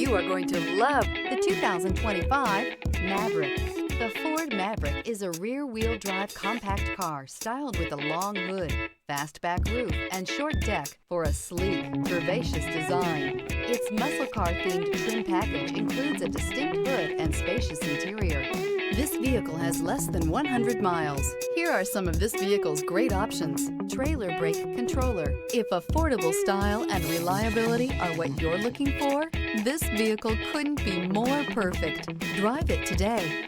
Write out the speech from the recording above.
You are going to love the 2025 Maverick. The Ford Maverick is a rear-wheel drive compact car styled with a long hood, fastback roof, and short deck for a sleek, curvaceous design. Its muscle car-themed trim package includes a distinct hood and spacious interior. This vehicle has less than 100 miles. Here are some of this vehicle's great options: trailer brake controller. If affordable style and reliability are what you're looking for, this vehicle couldn't be more perfect. Drive it today.